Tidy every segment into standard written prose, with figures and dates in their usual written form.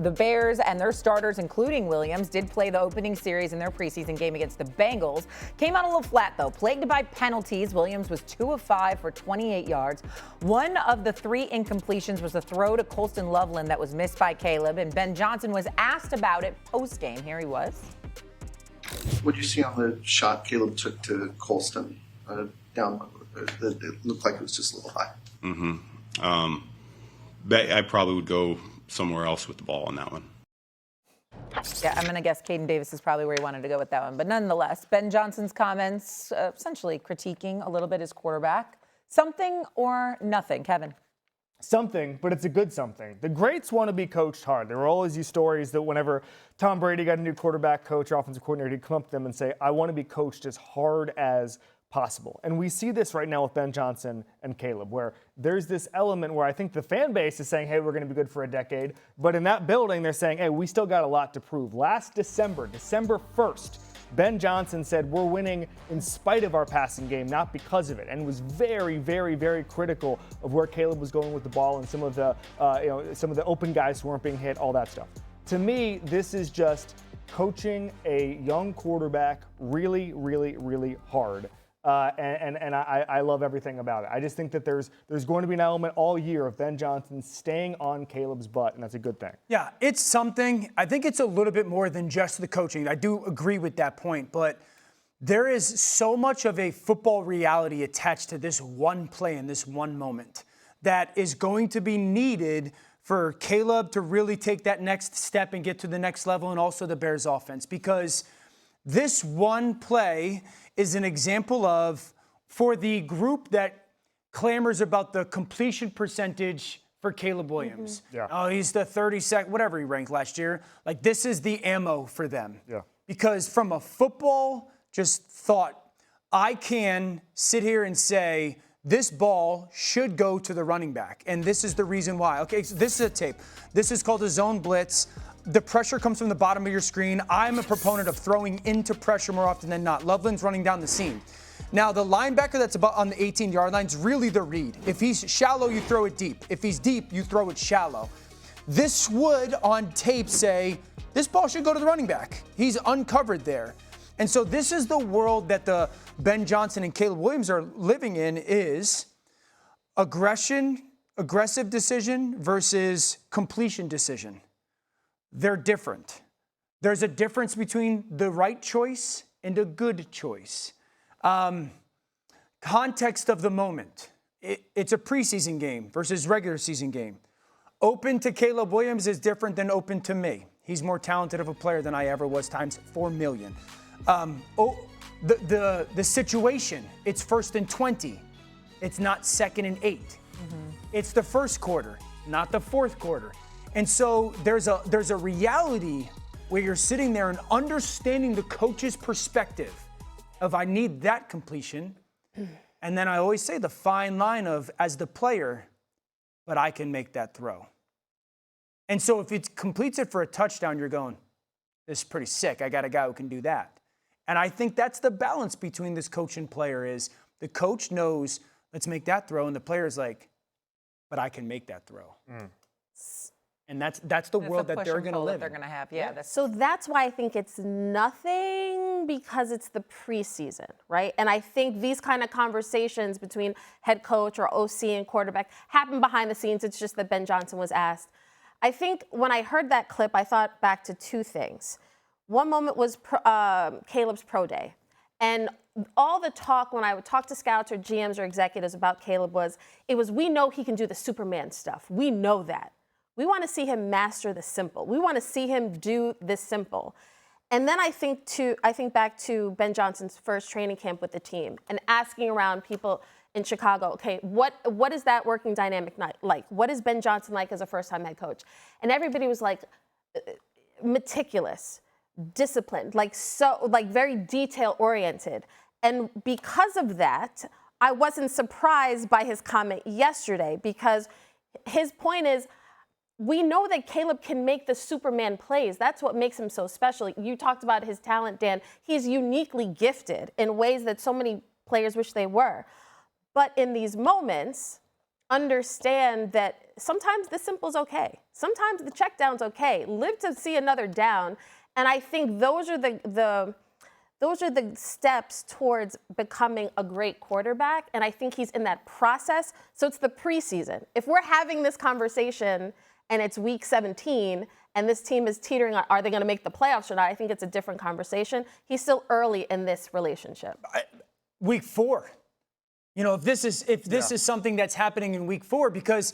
the Bears and their starters, including Williams, did play the opening series in their preseason game against the Bengals. Came out a little flat, though. Plagued by penalties, Williams was 2 of 5 for 28 yards. One of the 3 incompletions was a throw to Colston Loveland that was missed by Caleb, and Ben Johnson was asked about it post-game. Here he was. What did you see on the shot Caleb took to Colston down? It looked like it was just a little high. I probably would go somewhere else with the ball on that one. Yeah, I'm going to guess Caden Davis is probably where he wanted to go with that one. But nonetheless, Ben Johnson's comments essentially critiquing a little bit his quarterback. Something or nothing, Kevin? Something, but it's a good something. The greats want to be coached hard. There were always these stories that whenever Tom Brady got a new quarterback coach or offensive coordinator, he'd come up to them and say, I want to be coached as hard as possible. And we see this right now with Ben Johnson and Caleb, where there's this element where I think the fan base is saying, hey, we're going to be good for a decade. But in that building, they're saying, hey, we still got a lot to prove. Last December 1st, Ben Johnson said we're winning in spite of our passing game, not because of it, and was very, very, very critical of where Caleb was going with the ball and some of the open guys who weren't being hit, all that stuff. To me, this is just coaching a young quarterback really, really, really hard. I love everything about it. I just think that there's going to be an element all year of Ben Johnson staying on Caleb's butt, and that's a good thing. Yeah, it's something. I think it's a little bit more than just the coaching. I do agree with that point, but there is so much of a football reality attached to this one play in this one moment that is going to be needed for Caleb to really take that next step and get to the next level, and also the Bears offense, because this one play is an example of, for the group that clamors about the completion percentage for Caleb Williams. Yeah. Oh, he's the 32nd, whatever he ranked last year. Like, this is the ammo for them. Yeah. Because from a football just thought, I can sit here and say, this ball should go to the running back. And this is the reason why. Okay, so this is a tape. This is called a zone blitz. The pressure comes from the bottom of your screen. I'm a proponent of throwing into pressure more often than not. Loveland's running down the seam. Now, the linebacker that's about on the 18-yard line is really the read. If he's shallow, you throw it deep. If he's deep, you throw it shallow. This would, on tape, say, this ball should go to the running back. He's uncovered there. And so this is the world that the Ben Johnson and Caleb Williams are living in, is aggressive decision versus completion decision. They're different. There's a difference between the right choice and a good choice. Context of the moment. It's a preseason game versus regular season game. Open to Caleb Williams is different than open to me. He's more talented of a player than I ever was, times 4 million. The situation, it's 1st and 20. It's not 2nd and 8. It's the first quarter, not the fourth quarter. And so there's a reality where you're sitting there and understanding the coach's perspective of, I need that completion. And then I always say the fine line of, as the player, but I can make that throw. And so if it completes it for a touchdown, you're going, this is pretty sick. I got a guy who can do that. And I think that's the balance between this coach and player, is the coach knows, let's make that throw. And the player's like, but I can make that throw. And that's the world that they're going to live in. They're going to have, yeah. So that's why I think it's nothing, because it's the preseason, right? And I think these kind of conversations between head coach or OC and quarterback happen behind the scenes. It's just that Ben Johnson was asked. I think when I heard that clip, I thought back to 2 things. One moment was Caleb's pro day. And all the talk when I would talk to scouts or GMs or executives about Caleb was, we know he can do the Superman stuff. We know that. We want to see him master the simple. We want to see him do the simple. And then I think back to Ben Johnson's first training camp with the team and asking around people in Chicago, okay, what is that working dynamic like? What is Ben Johnson like as a first-time head coach? And everybody was like, meticulous, disciplined, like very detail-oriented. And because of that, I wasn't surprised by his comment yesterday, because his point is, we know that Caleb can make the Superman plays. That's what makes him so special. You talked about his talent, Dan. He's uniquely gifted in ways that so many players wish they were. But in these moments, understand that sometimes the simple is okay. Sometimes the check down's okay. Live to see another down. And I think those are the steps towards becoming a great quarterback. And I think he's in that process. So it's the preseason. If we're having this conversation and it's week 17 and this team is teetering on, are they going to make the playoffs or not? I think it's a different conversation. He's still early in this relationship. Week 4. You know, if this is something that's happening in week 4, because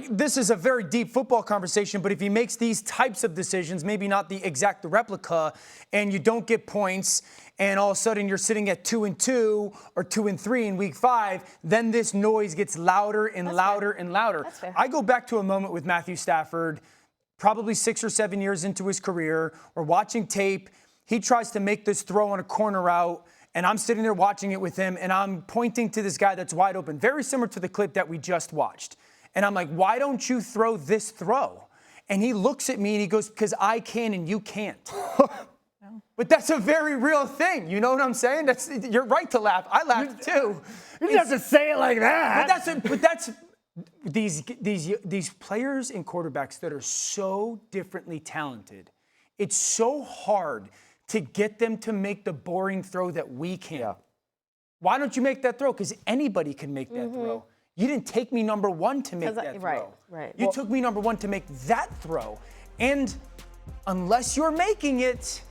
this is a very deep football conversation, but if he makes these types of decisions, maybe not the exact replica, and you don't get points, and all of a sudden you're sitting at 2-2 or 2-3 in week 5, then this noise gets louder and louder and louder. That's fair. I go back to a moment with Matthew Stafford, probably 6 or 7 years into his career. We're watching tape. He tries to make this throw on a corner route, and I'm sitting there watching it with him, and I'm pointing to this guy that's wide open, very similar to the clip that we just watched. And I'm like, why don't you throw this throw? And he looks at me and he goes, because I can and you can't. But that's a very real thing. You know what I'm saying? You're right to laugh. I laughed too. You don't have to say it like that. But that's these players and quarterbacks that are so differently talented. It's so hard to get them to make the boring throw that we can. Yeah. Why don't you make that throw? Because anybody can make that throw. You didn't take me number 1 to make that throw. Right. You took me number 1 to make that throw. And unless you're making it,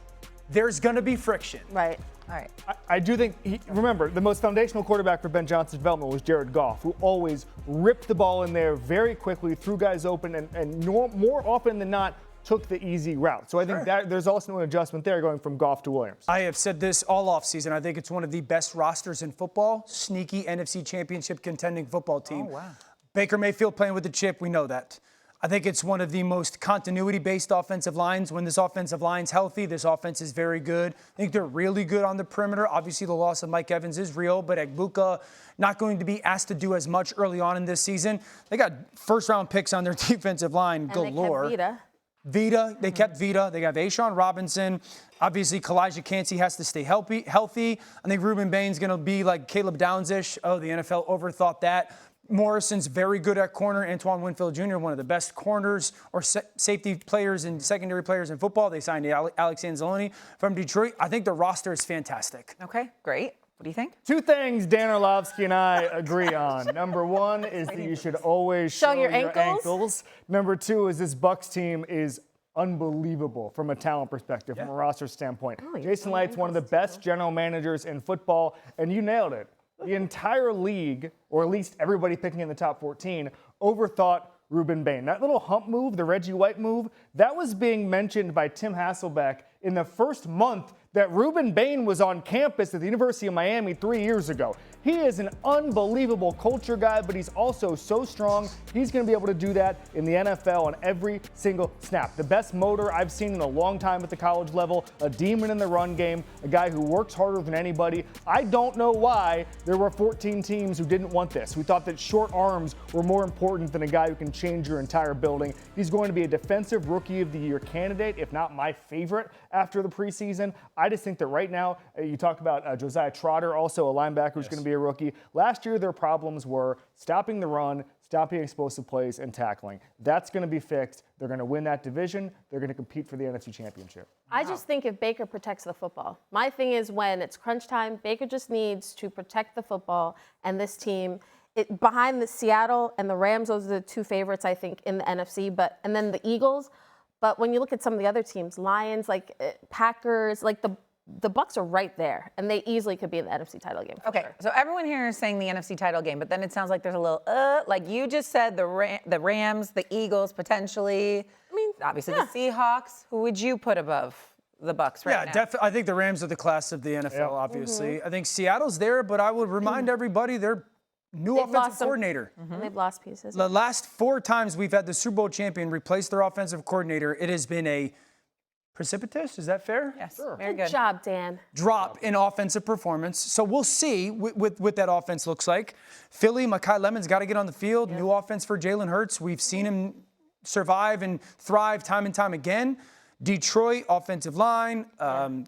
there's going to be friction. Right. All right. I do think, remember, the most foundational quarterback for Ben Johnson's development was Jared Goff, who always ripped the ball in there very quickly, threw guys open, and more often than not, took the easy route. So I think that there's also an adjustment there going from Goff to Williams. I have said this all offseason. I think it's one of the best rosters in football. Sneaky NFC championship contending football team. Oh, wow. Baker Mayfield playing with the chip, we know that. I think it's one of the most continuity-based offensive lines. When this offensive line's healthy, this offense is very good. I think they're really good on the perimeter. Obviously, the loss of Mike Evans is real, but Egbuka not going to be asked to do as much early on in this season. They got first-round picks on their defensive line galore. And they kept Vita, they kept Vita. They got Ashawn Robinson. Obviously, Kalijah Kancey has to stay healthy. I think Ruben Bain's going to be like Caleb Downs-ish. Oh, the NFL overthought that. Morrison's very good at corner. Antoine Winfield Jr., one of the best corners or safety players and secondary players in football. They signed Alex Anzalone from Detroit. I think the roster is fantastic. Okay, great. What do you think? 2 things Dan Orlovsky and I agree on. Number 1 is that you should always show your ankles. Number 2 is this Bucs team is unbelievable from a talent perspective, from a roster standpoint. Jason Light's one of the best general managers in football, and you nailed it. The entire league, or at least everybody picking in the top 14, overthought Ruben Bain. That little hump move, the Reggie White move, that was being mentioned by Tim Hasselbeck in the first month that Ruben Bain was on campus at the University of Miami 3 years ago. He is an unbelievable culture guy, but he's also so strong. He's going to be able to do that in the NFL on every single snap. The best motor I've seen in a long time at the college level, a demon in the run game, a guy who works harder than anybody. I don't know why there were 14 teams who didn't want this, who thought that short arms were more important than a guy who can change your entire building. He's going to be a defensive rookie of the year candidate, if not my favorite after the preseason. I just think that right now, you talk about Josiah Trotter, also a linebacker who's going to be a rookie. Last year, their problems were stopping the run, stopping explosive plays, and tackling. That's going to be fixed. They're going to win that division. They're going to compete for the NFC Championship. I just think if Baker protects the football. My thing is when it's crunch time, Baker just needs to protect the football, and this team, behind the Seattle and the Rams, those are the 2 favorites, I think, in the NFC, and then the Eagles. But when you look at some of the other teams, Lions, Packers, the Bucs are right there, and they easily could be in the NFC title game. Okay, so everyone here is saying the NFC title game, but then it sounds like there's a little, like you just said, the Rams, the Eagles, potentially. I mean, obviously the Seahawks. Who would you put above the Bucs right now? Yeah, definitely. I think the Rams are the class of the NFL, obviously. I think Seattle's there, but I would remind everybody they're new offensive coordinator. And they've lost pieces. The last 4 times we've had the Super Bowl champion replace their offensive coordinator, it has been a precipitous, is that fair? Yes, Sure. very Good job, Dan. Drop in offensive performance. So we'll see what that offense looks like. Philly, Mekhi Lemon's got to get on the field. New offense for Jalen Hurts. We've seen him survive and thrive time and time again. Detroit, offensive line.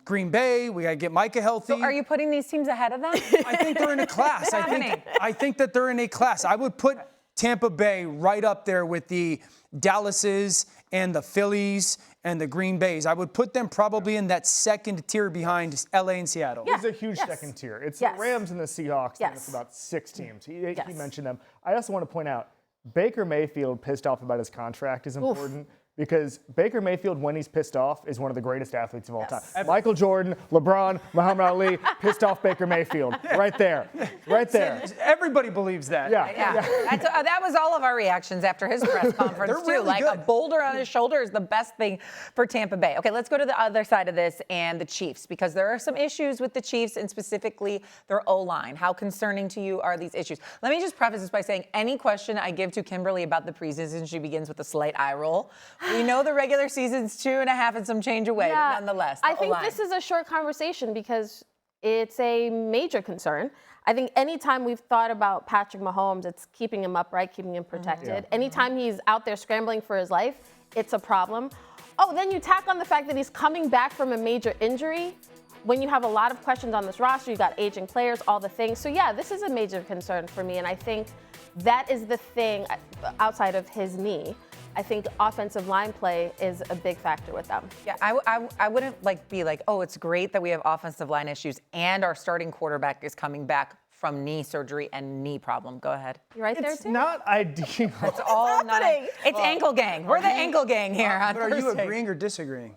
Green Bay, we got to get Micah healthy. So are you putting these teams ahead of them? I think they're in a class. I think that they're in a class. I would put Tampa Bay right up there with the Dallases and the Phillies and the Green Bays. I would put them probably in that second tier behind LA and Seattle. It's a huge second tier. It's the Rams and the Seahawks, and it's about 6 teams. He mentioned them. I also want to point out, Baker Mayfield pissed off about his contract is important. Because Baker Mayfield, when he's pissed off, is one of the greatest athletes of all time. Michael Jordan, LeBron, Muhammad Ali, pissed off Baker Mayfield. Right there. Right there. Everybody believes that. That was all of our reactions after his press conference, too. Really a boulder on his shoulder is the best thing for Tampa Bay. Okay, let's go to the other side of this and the Chiefs, because there are some issues with the Chiefs and specifically their O-line. How concerning to you are these issues? Let me just preface this by saying any question I give to Kimberly about the preseason, she begins with a slight eye roll. We know the regular season's 2.5 and some change away, but nonetheless. I think this is a short conversation because it's a major concern. I think anytime we've thought about Patrick Mahomes, it's keeping him upright, keeping him protected. Anytime he's out there scrambling for his life, it's a problem. Oh, then you tack on the fact that he's coming back from a major injury. When you have a lot of questions on this roster, you got aging players, all the things. So yeah, this is a major concern for me, and I think that is the thing outside of his knee. I think offensive line play is a big factor with them. Yeah, I wouldn't be like, oh, it's great that we have offensive line issues and our starting quarterback is coming back from knee surgery and knee problem. Go ahead. You right there, too? It's not ideal. It's all happening. It's ankle gang. We're the ankle gang here. But are you agreeing or disagreeing?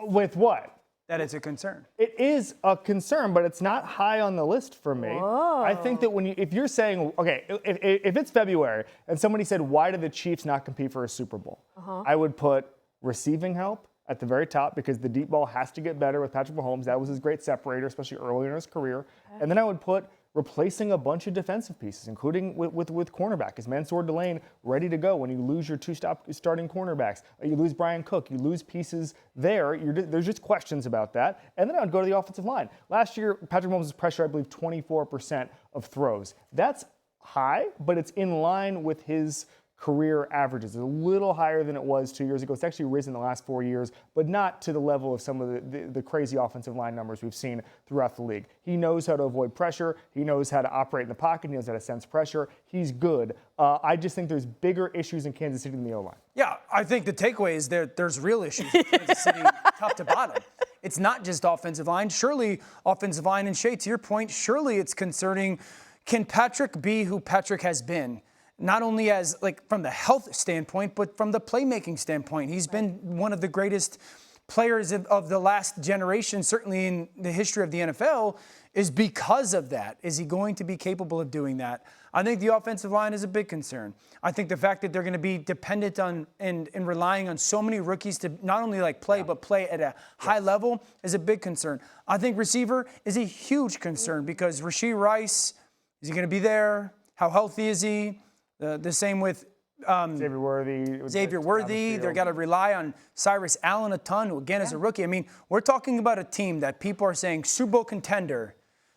With what? That it's a concern. It is a concern, but it's not high on the list for me. Whoa. I think that if you're saying, okay, if it's February and somebody said, why did the Chiefs not compete for a Super Bowl? I would put receiving help at the very top because the deep ball has to get better with Patrick Mahomes. That was his great separator, especially early in his career. And then I would put replacing a bunch of defensive pieces, including with cornerback. Is Mansour Delane ready to go when you lose your two starting cornerbacks? You lose Brian Cook. You lose pieces there. There's just questions about that. And then I would go to the offensive line. Last year, Patrick Mahomes' pressure, I believe, 24% of throws. That's high, but it's in line with his career averages. It's a little higher than it was 2 years ago. It's actually risen the last 4 years, but not to the level of some of the crazy offensive line numbers we've seen throughout the league. He knows how to avoid pressure. He knows how to operate in the pocket. He knows how to sense pressure. He's good. I just think there's bigger issues in Kansas City than the O-line. Yeah, I think the takeaway is there's real issues in Kansas City, top to bottom. It's not just offensive line. Surely offensive line, and Shae, to your point, surely it's concerning, can Patrick be who Patrick has been? Not only as from the health standpoint, but from the playmaking standpoint. He's been one of the greatest players of the last generation, certainly in the history of the NFL, is because of that. Is he going to be capable of doing that? I think the offensive line is a big concern. I think the fact that they're going to be dependent on and relying on so many rookies to not only play, but play at a high level is a big concern. I think receiver is a huge concern because Rashee Rice, is he going to be there? How healthy is he? The same with Xavier Worthy. They've got to rely on Cyrus Allen a ton, who again is a rookie. I mean, we're talking about a team that people are saying Super Bowl contender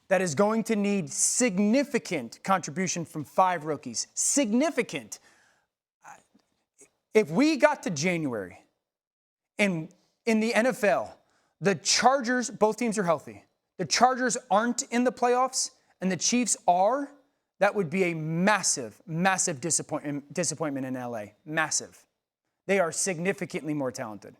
that is going to need significant contribution from 5 rookies. Significant. If we got to January and in the NFL, the Chargers, both teams are healthy. The Chargers aren't in the playoffs and the Chiefs are, that would be a massive, massive disappointment in LA. Massive. They are significantly more talented.